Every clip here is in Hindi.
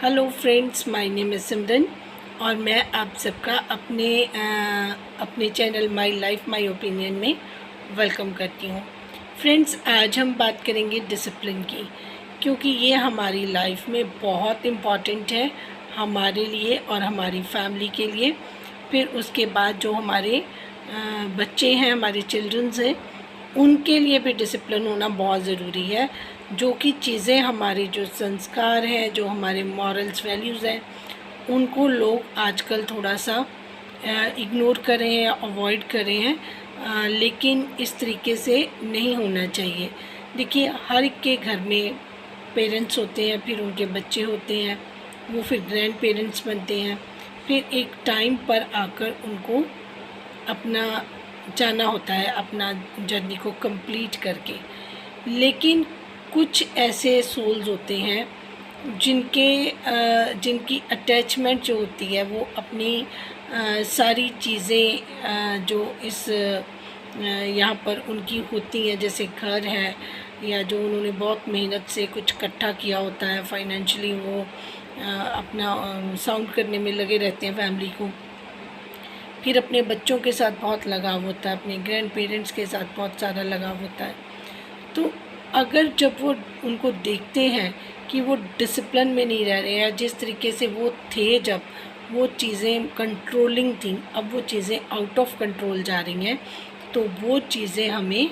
Hello friends, my name is Simran और मैं आप सबका अपने channel my life my opinion में वेलकम करती हूँ। फ्रेंड्स, आज हम बात करेंगे डिसिप्लिन की, क्योंकि ये हमारी लाइफ में बहुत इम्पॉर्टेंट है, हमारे लिए और हमारी फैमिली के लिए। फिर उसके बाद जो हमारे बच्चे हैं, हमारे चिल्ड्रंस हैं, उनके लिए भी डिसिप्लिन होना बहुत ज़रूरी है। जो कि चीज़ें हमारे जो संस्कार हैं, जो हमारे मॉरल्स वैल्यूज़ हैं, उनको लोग आजकल थोड़ा सा इग्नोर कर रहे हैं, अवॉइड कर रहे हैं। लेकिन इस तरीके से नहीं होना चाहिए। देखिए, हर एक के घर में पेरेंट्स होते हैं, फिर उनके बच्चे होते हैं, वो फिर ग्रैंड पेरेंट्स बनते हैं। फिर एक टाइम पर आकर उनको अपना जाना होता है, अपना जर्नी को कंप्लीट करके। लेकिन कुछ ऐसे सोल्स होते हैं जिनकी अटैचमेंट जो होती है वो अपनी सारी चीज़ें जो इस यहाँ पर उनकी होती हैं, जैसे घर है या जो उन्होंने बहुत मेहनत से कुछ इकट्ठा किया होता है फाइनेंशियली, वो अपना साउंड करने में लगे रहते हैं फैमिली को। फिर अपने बच्चों के साथ बहुत लगाव होता है, अपने ग्रैंड पेरेंट्स के साथ बहुत सारा लगाव होता है। तो अगर जब वो उनको देखते हैं कि वो डिसिप्लिन में नहीं रह रहे हैं, जिस तरीके से वो थे जब वो चीज़ें कंट्रोलिंग थी, अब वो चीज़ें आउट ऑफ कंट्रोल जा रही हैं, तो वो चीज़ें हमें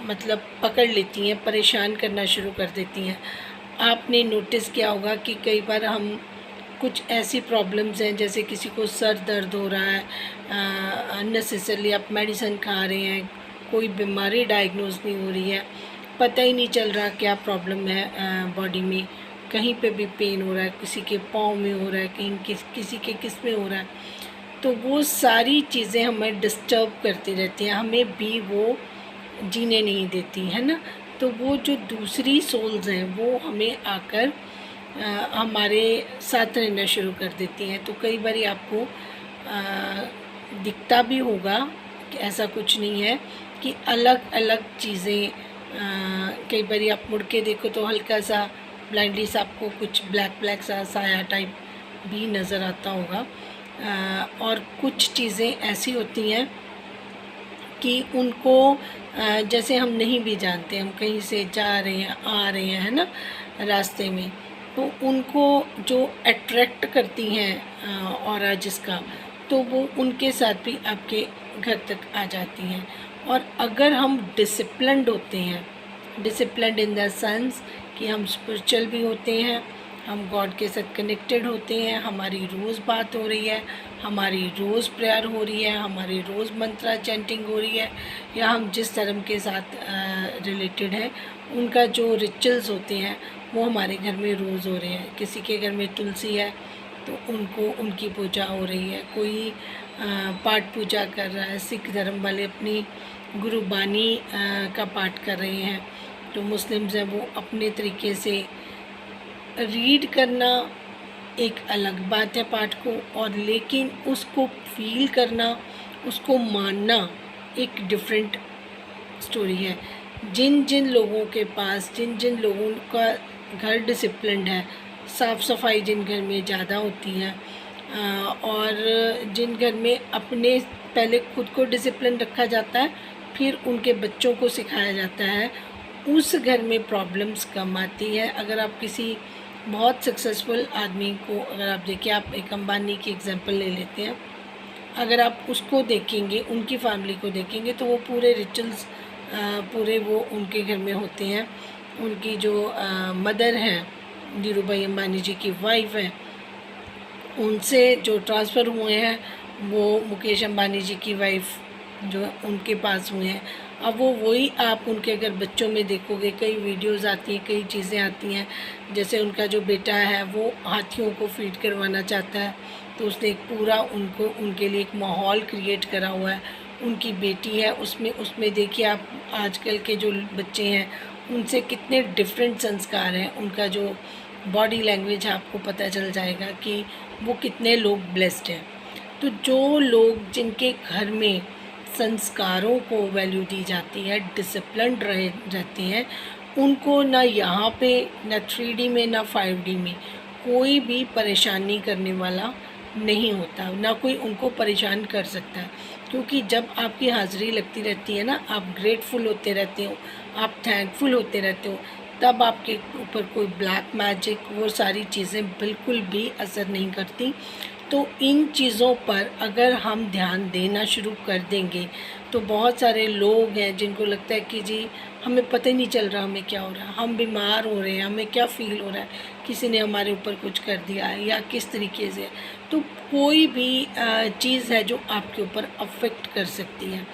मतलब पकड़ लेती हैं, परेशान करना शुरू कर देती हैं। आपने नोटिस किया होगा कि कई बार हम कुछ ऐसी प्रॉब्लम्स हैं, जैसे किसी को सर दर्द हो रहा है, अननेसेसरली आप मेडिसिन खा रहे हैं, कोई बीमारी डायग्नोज नहीं हो रही है, पता ही नहीं चल रहा क्या प्रॉब्लम है बॉडी में, कहीं पे भी पेन हो रहा है, किसी के पाँव में हो रहा है, कहीं किसी के किस में हो रहा है। तो वो सारी चीज़ें हमें डिस्टर्ब करती रहती हैं, हमें भी वो जीने नहीं देती है ना। तो वो जो दूसरी सोल्स हैं वो हमें आकर हमारे साथ रहना शुरू कर देती हैं। तो कई बार आपको दिखता भी होगा कि ऐसा कुछ नहीं है कि अलग अलग चीज़ें, कई बार आप मुड़ के देखो तो हल्का सा ब्लाइंडली सा आपको कुछ ब्लैक ब्लैक सा साया टाइप भी नज़र आता होगा। और कुछ चीज़ें ऐसी होती हैं कि उनको जैसे हम नहीं भी जानते, हम कहीं से जा रहे हैं, आ रहे हैं, है ना, रास्ते में, तो उनको जो अट्रैक्ट करती हैं ऑरा जिसका, तो वो उनके साथ भी आपके घर तक आ जाती हैं। और अगर हम डिसिप्लिन्ड होते हैं, डिसिप्लिन्ड इन द सेंस कि हम स्पिरिचुअल भी होते हैं, हम गॉड के साथ कनेक्टेड होते हैं, हमारी रोज़ बात हो रही है, हमारी रोज़ प्रेयर हो रही है, हमारी रोज़ मंत्रा चैंटिंग हो रही है, या हम जिस धर्म के साथ रिलेटेड हैं उनका जो रिचुअल्स होते हैं वो हमारे घर में रोज़ हो रहे हैं। किसी के घर में तुलसी है तो उनको उनकी पूजा हो रही है, कोई पाठ पूजा कर रहा है, सिख धर्म वाले अपनी गुरुबानी का पाठ कर रहे हैं, तो मुस्लिम्स हैं वो अपने तरीके से रीड करना एक अलग बात है पाठ को, और लेकिन उसको फील करना, उसको मानना एक डिफरेंट स्टोरी है। जिन जिन लोगों के पास, जिन जिन लोगों का घर डिसिप्लिन्ड है, साफ़ सफाई जिन घर में ज़्यादा होती है, और जिन घर में अपने पहले खुद को डिसिप्लिन रखा जाता है, फिर उनके बच्चों को सिखाया जाता है, उस घर में प्रॉब्लम्स कम आती है। अगर आप किसी बहुत सक्सेसफुल आदमी को अगर आप देखिए, आप एक अंबानी की एग्जांपल ले लेते हैं, अगर आप उसको देखेंगे, उनकी फैमिली को देखेंगे, तो वो पूरे रिचुअल्स पूरे वो उनके घर में होते हैं। उनकी जो मदर हैं, धीरूभाई अंबानी जी की वाइफ हैं, उनसे जो ट्रांसफ़र हुए हैं वो मुकेश अंबानी जी की वाइफ जो उनके पास हुए हैं। अब वो वही आप उनके अगर बच्चों में देखोगे, कई वीडियोस आती हैं, कई चीज़ें आती हैं, जैसे उनका जो बेटा है वो हाथियों को फीड करवाना चाहता है, तो उसने एक पूरा उनके लिए एक माहौल क्रिएट करा हुआ है। उनकी बेटी है, उसमें देखिए आप आजकल के जो बच्चे हैं उनसे कितने डिफरेंट संस्कार हैं, उनका जो बॉडी लैंग्वेज है आपको पता चल जाएगा कि वो कितने लोग ब्लेस्ड हैं। तो जो लोग जिनके घर में संस्कारों को वैल्यू दी जाती है, डिसिप्लिन्ड रहते हैं, उनको ना यहाँ पे ना 3D में ना 5D में कोई भी परेशानी करने वाला नहीं होता, ना कोई उनको परेशान कर सकता है। क्योंकि जब आपकी हाज़िरी लगती रहती है ना, आप ग्रेटफुल होते रहते हो, आप थैंकफुल होते रहते हो, तब आपके ऊपर कोई ब्लैक मैजिक वो सारी चीज़ें बिल्कुल भी असर नहीं करती। तो इन चीज़ों पर अगर हम ध्यान देना शुरू कर देंगे तो बहुत सारे लोग हैं जिनको लगता है कि जी हमें पता ही नहीं चल रहा हमें क्या हो रहा है, हम बीमार हो रहे हैं, हमें क्या फ़ील हो रहा है, किसी ने हमारे ऊपर कुछ कर दिया है या किस तरीके से। तो कोई भी चीज़ है जो आपके ऊपर अफेक्ट कर सकती है।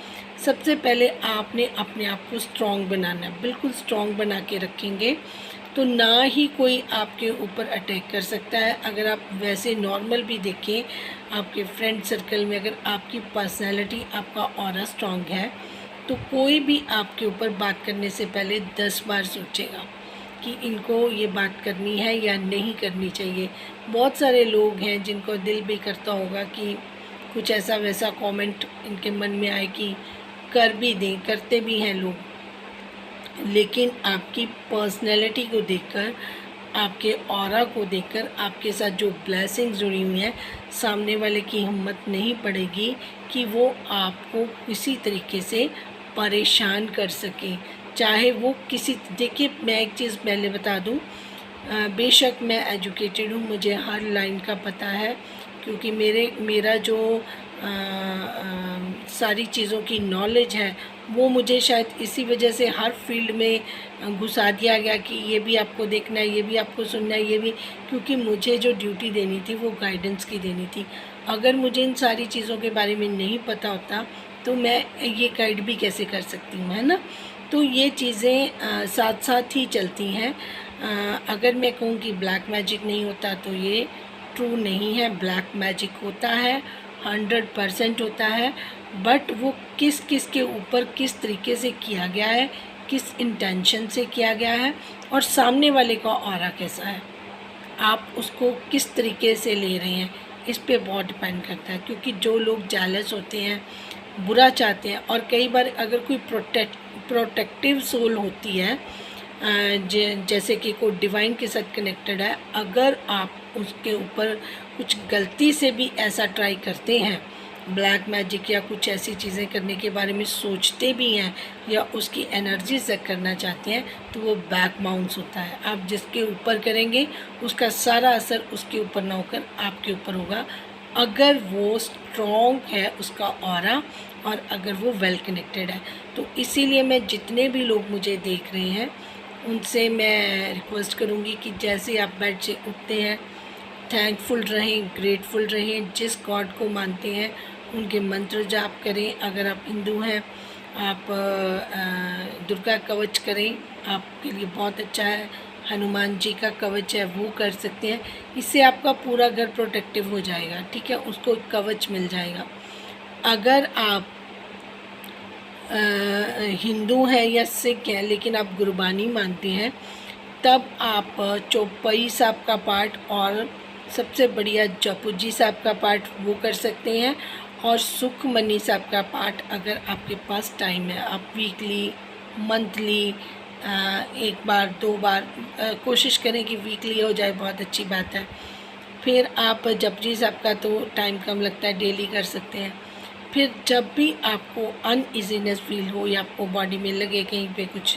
सबसे पहले आपने अपने आप को स्ट्रॉन्ग बनाना है, बिल्कुल स्ट्रॉन्ग बना के रखेंगे तो ना ही कोई आपके ऊपर अटैक कर सकता है। अगर आप वैसे नॉर्मल भी देखें, आपके फ्रेंड सर्कल में अगर आपकी पर्सनैलिटी, आपका ऑरा स्ट्रॉन्ग है तो कोई भी आपके ऊपर बात करने से पहले 10 बार सोचेगा कि इनको ये बात करनी है या नहीं करनी चाहिए। बहुत सारे लोग हैं जिनको दिल भी करता होगा कि कुछ ऐसा वैसा कमेंट इनके मन में आए कि कर भी दें, करते भी हैं लोग, लेकिन आपकी पर्सनैलिटी को देखकर, आपके ऑरा को देखकर, आपके साथ जो ब्लेसिंग्स जुड़ी हुई हैं, सामने वाले की हिम्मत नहीं पड़ेगी कि वो आपको किसी तरीके से परेशान कर सके। चाहे वो किसी, देखिए मैं एक चीज़ पहले बता दूं, बेशक मैं एजुकेटेड हूँ, मुझे हर लाइन का पता है, क्योंकि मेरा जो सारी चीज़ों की नॉलेज है वो मुझे शायद इसी वजह से हर फील्ड में घुसा दिया गया कि ये भी आपको देखना है, ये भी आपको सुनना है, ये भी, क्योंकि मुझे जो ड्यूटी देनी थी वो गाइडेंस की देनी थी। अगर मुझे इन सारी चीज़ों के बारे में नहीं पता होता तो मैं ये गाइड भी कैसे कर सकती हूँ, है ना। तो ये चीज़ें साथ साथ ही चलती हैं। अगर मैं कहूँ कि ब्लैक मैजिक नहीं होता तो ये ट्रू नहीं है। ब्लैक मैजिक होता है, 100% होता है, बट वो किस किस के ऊपर किस तरीके से किया गया है, किस इंटेंशन से किया गया है, और सामने वाले का ऑरा कैसा है, आप उसको किस तरीके से ले रहे हैं, इस पे बहुत डिपेंड करता है। क्योंकि जो लोग जेलस होते हैं, बुरा चाहते हैं, और कई बार अगर कोई प्रोटेक्टिव सोल होती है, जैसे कि कोई डिवाइन के साथ कनेक्टेड है, अगर आप उसके ऊपर कुछ गलती से भी ऐसा ट्राई करते हैं, ब्लैक मैजिक या कुछ ऐसी चीज़ें करने के बारे में सोचते भी हैं या उसकी एनर्जी से करना चाहते हैं, तो वो बैक बाउंस होता है। आप जिसके ऊपर करेंगे उसका सारा असर उसके ऊपर ना होकर आपके ऊपर होगा, अगर वो स्ट्रॉन्ग है उसका ऑरा, और अगर वो वेल कनेक्टेड है। तो इसीलिए मैं जितने भी लोग मुझे देख रहे हैं उनसे मैं रिक्वेस्ट करूँगी कि जैसे आप बेड से उठते हैं, थैंकफुल रहें, ग्रेटफुल रहें, जिस गॉड को मानते हैं उनके मंत्र जाप करें। अगर आप हिंदू हैं, आप दुर्गा कवच करें, आपके लिए बहुत अच्छा है। हनुमान जी का कवच है वो कर सकते हैं, इससे आपका पूरा घर प्रोटेक्टिव हो जाएगा, ठीक है, उसको कवच मिल जाएगा। अगर आप हिंदू हैं या सिख हैं लेकिन आप गुरबानी मानते हैं, तब आप चौपाई साहब का पाठ और सबसे बढ़िया जपुजी साहब का पाठ वो कर सकते हैं, और सुखमनी साहब का पाठ अगर आपके पास टाइम है, आप वीकली, मंथली, एक बार 2 बार, कोशिश करें कि वीकली हो जाए, बहुत अच्छी बात है। फिर आप जपजी साहब का तो टाइम कम लगता है, डेली कर सकते हैं। फिर जब भी आपको अनइजीनेस फील हो या आपको बॉडी में लगे कहीं पे कुछ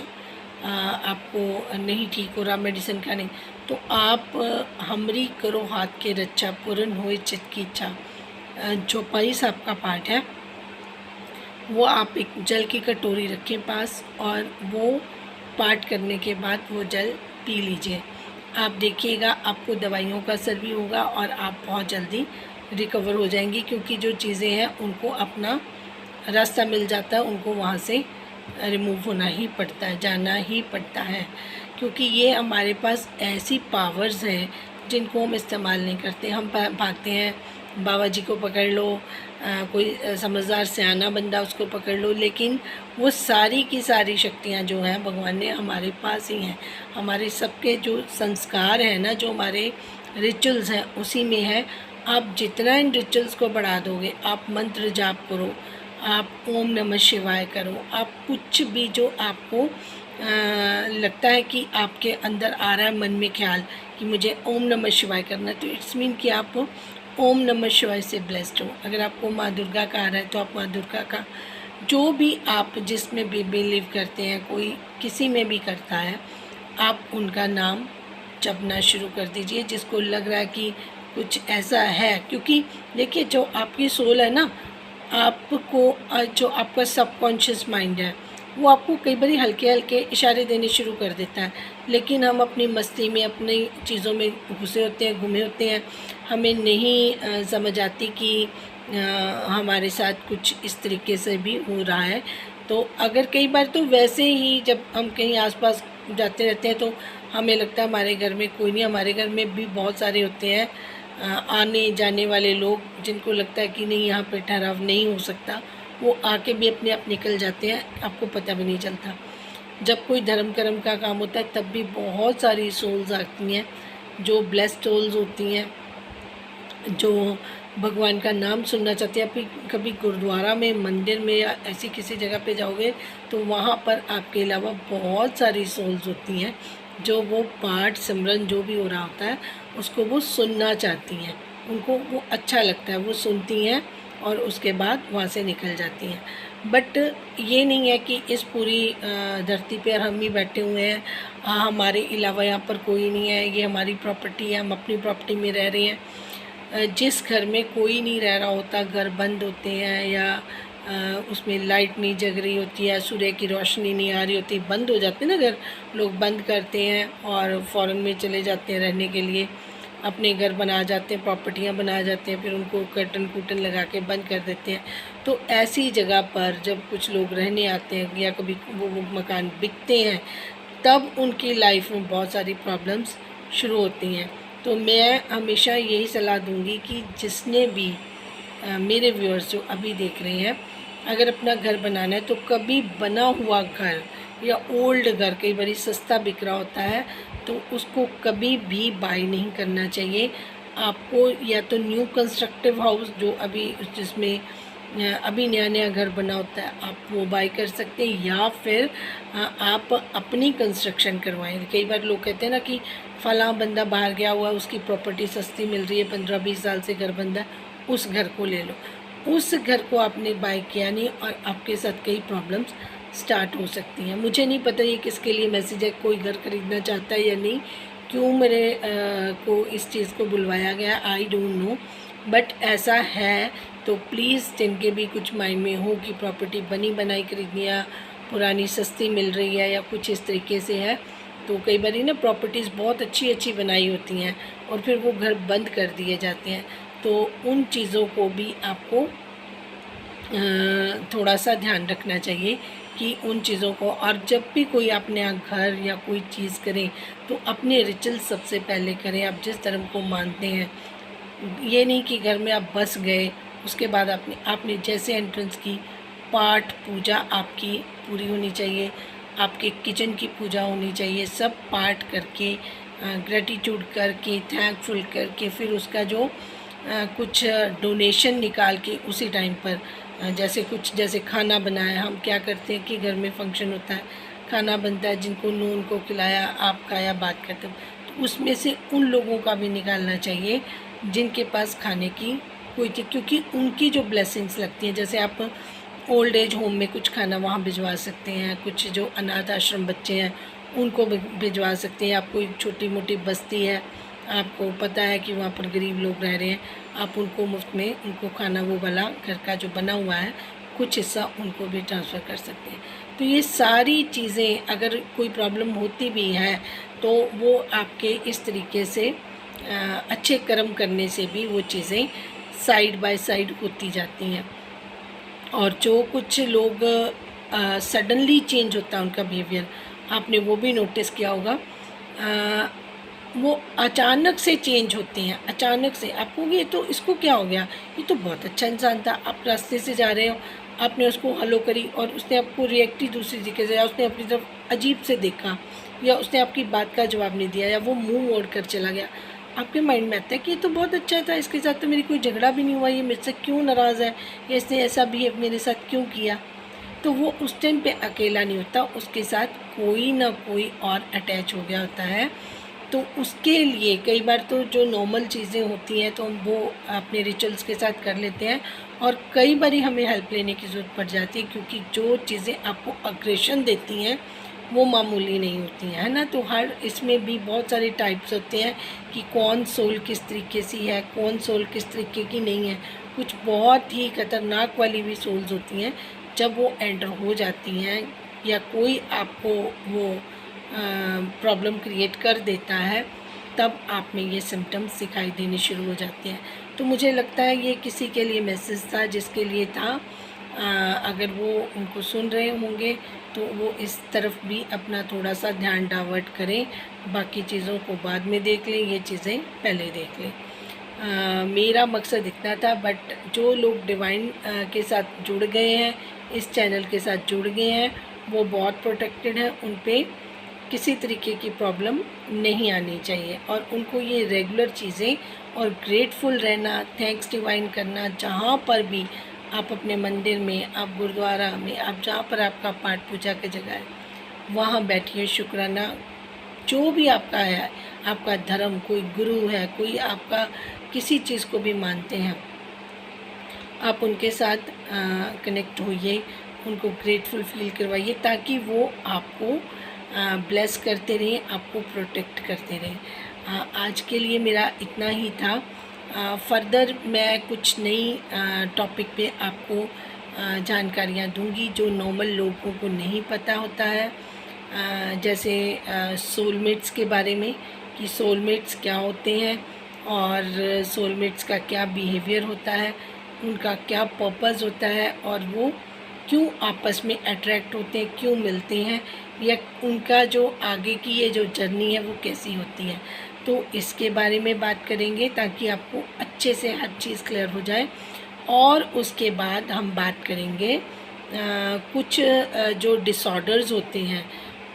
आपको नहीं ठीक हो रहा मेडिसिन खाने, तो आप हमरी करो हाथ के रक्षा, पूर्ण होए चित की इच्छा, चौपाई साहब का पाठ है, वो आप एक जल की कटोरी रखें पास, और वो पाठ करने के बाद वो जल पी लीजिए। आप देखिएगा आपको दवाइयों का असर भी होगा और आप बहुत जल्दी रिकवर हो जाएंगी, क्योंकि जो चीज़ें हैं उनको अपना रास्ता मिल जाता है, उनको वहाँ से रिमूव होना ही पड़ता है, जाना ही पड़ता है, क्योंकि ये हमारे पास ऐसी पावर्स हैं जिनको हम इस्तेमाल नहीं करते। हम भागते हैं, बाबा जी को पकड़ लो, कोई समझदार सियाना बंदा उसको पकड़ लो, लेकिन वो सारी की सारी शक्तियाँ जो हैं भगवान ने हमारे पास ही हैं। हमारे सबके जो संस्कार हैं ना, जो हमारे रिचुअल्स हैं उसी में है। आप जितना इन रिचुअल्स को बढ़ा दोगे, आप मंत्र जाप करो, आप ओम नमः शिवाय करो, आप कुछ भी जो आपको लगता है कि आपके अंदर आ रहा है मन में ख्याल कि मुझे ओम नमः शिवाय करना है, तो इट्स मीन कि आप ओम नमः शिवाय से ब्लेस्ड हो। अगर आपको माँ दुर्गा का आ रहा है तो आप माँ दुर्गा का, जो भी आप जिसमें भी बिलीव करते हैं, कोई किसी में भी करता है, आप उनका नाम जपना शुरू कर दीजिए। जिसको लग रहा है कि कुछ ऐसा है, क्योंकि देखिए जो आपकी सोल है ना, आपको जो आपका सबकॉन्शियस माइंड है वो आपको कई बार हल्के हल्के इशारे देने शुरू कर देता है, लेकिन हम अपनी मस्ती में अपनी चीज़ों में घुसे होते हैं, घुमे होते हैं, हमें नहीं समझ आती कि हमारे साथ कुछ इस तरीके से भी हो रहा है। तो अगर कई बार तो वैसे ही जब हम कहीं आसपास जाते रहते हैं तो हमें लगता है हमारे घर में कोई नहीं, हमारे घर में भी बहुत सारे होते हैं आने जाने वाले लोग, जिनको लगता है कि नहीं यहाँ पे ठहराव नहीं हो सकता, वो आके भी अपने आप निकल जाते हैं, आपको पता भी नहीं चलता। जब कोई धर्म कर्म का काम होता है तब भी बहुत सारी सोल्स आती हैं जो ब्लेस्ड सोल्स होती हैं, जो भगवान का नाम सुनना चाहते हैं। आप कभी गुरुद्वारा में, मंदिर में या ऐसी किसी जगह पे जाओगे तो वहाँ पर आपके अलावा बहुत सारी सोल्स होती हैं जो वो पाठ सिमरन जो भी हो रहा होता है उसको वो सुनना चाहती हैं, उनको वो अच्छा लगता है, वो सुनती हैं और उसके बाद वहाँ से निकल जाती हैं। बट ये नहीं है कि इस पूरी धरती पर हम ही बैठे हुए हैं, हमारे अलावा यहाँ पर कोई नहीं है, ये हमारी प्रॉपर्टी है, हम अपनी प्रॉपर्टी में रह रहे हैं। जिस घर में कोई नहीं रह रहा होता, घर बंद होते हैं या उसमें लाइट नहीं जग रही होती है, सूर्य की रोशनी नहीं आ रही होती, बंद हो जाते हैं ना घर, लोग बंद करते हैं और फ़ॉरेन में चले जाते हैं रहने के लिए, अपने घर बना जाते हैं, प्रॉपर्टियाँ बना जाते हैं, फिर उनको कर्टन कुटन लगा के बंद कर देते हैं। तो ऐसी जगह पर जब कुछ लोग रहने आते हैं या कभी वो मकान बिकते हैं, तब उनकी लाइफ में बहुत सारी प्रॉब्लम्स शुरू होती हैं। तो मैं हमेशा यही सलाह दूंगी कि जिसने भी मेरे व्यूअर्स जो अभी देख रहे हैं, अगर अपना घर बनाना है तो कभी बना हुआ घर या ओल्ड घर, कई बार सस्ता बिक रहा होता है, तो उसको कभी भी बाय नहीं करना चाहिए। आपको या तो न्यू कंस्ट्रक्टिव हाउस जो अभी जिसमें अभी नया नया घर बना होता है, आप वो बाय कर सकते हैं, या फिर आप अपनी कंस्ट्रक्शन करवाएं। कई बार लोग कहते हैं ना कि फ़लाँ बंदा बाहर गया हुआ, उसकी प्रॉपर्टी सस्ती मिल रही है, 15-20 साल से घर बंदा है, उस घर को ले लो। उस घर को आपने बाय किया नहीं और आपके साथ कई प्रॉब्लम्स स्टार्ट हो सकती हैं। मुझे नहीं पता ये किसके लिए मैसेज है, कोई घर खरीदना चाहता है या नहीं, क्यों मेरे को इस चीज़ को बुलवाया गया, आई डोंट नो, बट ऐसा है। तो प्लीज़ जिनके भी कुछ माइंड में हो कि प्रॉपर्टी बनी बनाई खरीदनी है, पुरानी सस्ती मिल रही है या कुछ इस तरीके से है, तो कई बार ना प्रॉपर्टीज़ बहुत अच्छी अच्छी बनाई होती हैं और फिर वो घर बंद कर दिए जाते हैं। तो उन चीज़ों को भी आपको थोड़ा सा ध्यान रखना चाहिए कि उन चीज़ों को, और जब भी कोई अपने यहाँ घर या कोई चीज़ करें तो अपने रिचुअल सबसे पहले करें। आप जिस धर्म को मानते हैं, ये नहीं कि घर में आप बस गए उसके बाद आपने जैसे एंट्रेंस की, पाठ पूजा आपकी पूरी होनी चाहिए, आपके किचन की पूजा होनी चाहिए, सब पाठ करके ग्रेटिट्यूड करके थैंकफुल करके फिर उसका जो कुछ डोनेशन निकाल के उसी टाइम पर जैसे खाना बनाया, हम क्या करते हैं कि घर में फंक्शन होता है, खाना बनता है, जिनको नून को खिलाया, आप खाया, बात करते हो, तो उसमें से उन लोगों का भी निकालना चाहिए जिनके पास खाने की कोई चीज़, क्योंकि उनकी जो ब्लेसिंग्स लगती हैं, जैसे आप ओल्ड एज होम में कुछ खाना वहाँ भिजवा सकते हैं, कुछ जो अनाथ आश्रम बच्चे हैं उनको भिजवा सकते हैं, आप कोई छोटी मोटी बस्ती है, आपको पता है कि वहाँ पर गरीब लोग रह रहे हैं, आप उनको मुफ्त में उनको खाना वो वाला घर का जो बना हुआ है कुछ हिस्सा उनको भी ट्रांसफ़र कर सकते हैं। तो ये सारी चीज़ें अगर कोई प्रॉब्लम होती भी है तो वो आपके इस तरीके से अच्छे कर्म करने से भी वो चीज़ें साइड बाय साइड होती जाती हैं। और जो कुछ लोग सडनली चेंज होता है उनका बिहेवियर, आपने वो भी नोटिस किया होगा, वो अचानक से चेंज होते हैं, अचानक से आपको ये तो इसको क्या हो गया, ये तो बहुत अच्छा इंसान था, आप रास्ते से जा रहे हो, आपने उसको हेलो करी और उसने आपको रिएक्ट ही दूसरी तरीके से, या उसने अपनी तरफ अजीब से देखा, या उसने आपकी बात का जवाब नहीं दिया, या वो मुंह मोड़ कर चला गया, आपके माइंड में आता है कि ये तो बहुत अच्छा था, इसके साथ तो मेरी कोई झगड़ा भी नहीं हुआ, ये मुझसे क्यों नाराज़ है, या इसने ऐसा बिहेव मेरे साथ क्यों किया। तो वो उस टाइम पे अकेला नहीं होता, उसके साथ कोई ना कोई और अटैच हो गया होता है। तो उसके लिए कई बार तो जो नॉर्मल चीज़ें होती हैं तो हम वो अपने रिचुअल्स के साथ कर लेते हैं, और कई बारी हमें हेल्प लेने की ज़रूरत पड़ जाती है, क्योंकि जो चीज़ें आपको अग्रेशन देती हैं वो मामूली नहीं होती हैं, है ना। तो हर इसमें भी बहुत सारे टाइप्स होते हैं कि कौन सोल किस तरीके से है, कौन सोल किस तरीके की नहीं है। कुछ बहुत ही खतरनाक वाली भी सोल्स होती हैं, जब वो एंटर हो जाती हैं या कोई आपको वो प्रॉब्लम क्रिएट कर देता है, तब आप में ये सिम्टम्स दिखाई देने शुरू हो जाते हैं। तो मुझे लगता है ये किसी के लिए मैसेज था, जिसके लिए था। अगर वो उनको सुन रहे होंगे तो वो इस तरफ भी अपना थोड़ा सा ध्यान डाइवर्ट करें, बाकी चीज़ों को बाद में देख लें, ये चीज़ें पहले देख लें। मेरा मकसद इतना था, बट जो लोग डिवाइन के साथ जुड़ गए हैं, इस चैनल के साथ जुड़ गए हैं, वो बहुत प्रोटेक्टेड हैं। उन पे किसी तरीके की प्रॉब्लम नहीं आनी चाहिए, और उनको ये रेगुलर चीज़ें और ग्रेटफुल रहना, थैंक्स डिवाइन करना, जहाँ पर भी आप अपने मंदिर में, आप गुरुद्वारा में, आप जहाँ पर आपका पाठ पूजा की जगह है, वहाँ बैठिए, शुक्राना। जो भी आपका है, आपका धर्म, कोई गुरु है, कोई आपका किसी चीज़ को भी मानते हैं, आप उनके साथ कनेक्ट होइए, उनको ग्रेटफुल फील करवाइए, ताकि वो आपको ब्लेस करते रहें, आपको प्रोटेक्ट करते रहें। आज के लिए मेरा इतना ही था। फर्दर मैं कुछ नई टॉपिक पे आपको जानकारियाँ दूंगी जो नॉर्मल लोगों को नहीं पता होता है। जैसे सोलमेट्स के बारे में, कि सोलमेट्स क्या होते हैं और सोलमेट्स का क्या बिहेवियर होता है, उनका क्या पर्पस होता है, और वो क्यों आपस में अट्रैक्ट होते हैं, क्यों मिलते हैं, या उनका जो आगे की ये जो जर्नी है वो कैसी होती है। तो इसके बारे में बात करेंगे, ताकि आपको अच्छे से हर चीज़ क्लियर हो जाए। और उसके बाद हम बात करेंगे कुछ जो डिसऑर्डर्स होते हैं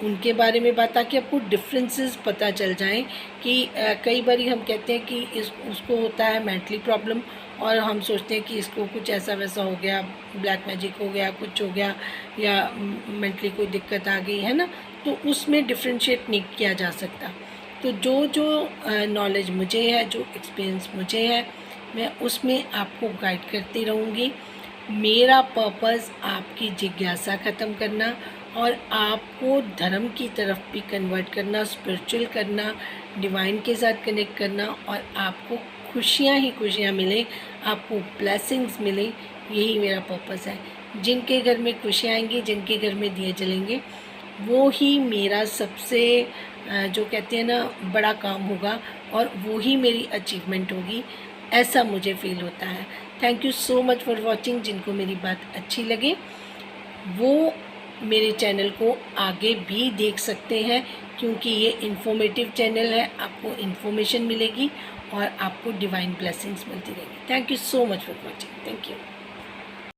उनके बारे में, ताकि आपको डिफरेंसेस पता चल जाएं कि कई बारी हम कहते हैं कि उसको होता है मेंटली प्रॉब्लम, और हम सोचते हैं कि इसको कुछ ऐसा वैसा हो गया, ब्लैक मैजिक हो गया, कुछ हो गया, या मेंटली कोई दिक्कत आ गई है ना। तो उसमें डिफ्रेंशिएट नहीं किया जा सकता। तो जो जो नॉलेज मुझे है, जो एक्सपीरियंस मुझे है, मैं उसमें आपको गाइड करती रहूँगी। मेरा पर्पस आपकी जिज्ञासा ख़त्म करना और आपको धर्म की तरफ भी कन्वर्ट करना, स्पिरिचुअल करना, डिवाइन के साथ कनेक्ट करना, और आपको खुशियाँ ही खुशियाँ मिलें, आपको ब्लेसिंग्स मिले, यही मेरा पर्पस है। जिनके घर में खुशियाँ आएंगी, जिनके घर में दिए जलेंगे, वो ही मेरा सबसे जो कहते हैं ना बड़ा काम होगा, और वो ही मेरी अचीवमेंट होगी, ऐसा मुझे फील होता है। Thank you so much for watching. जिनको मेरी बात अच्छी लगे वो मेरे चैनल को आगे भी देख सकते हैं, क्योंकि ये इन्फॉर्मेटिव चैनल है, आपको इन्फॉर्मेशन मिलेगी और आपको डिवाइन ब्लेसिंग्स मिलती रहेगी। Thank you so much for watching. Thank you.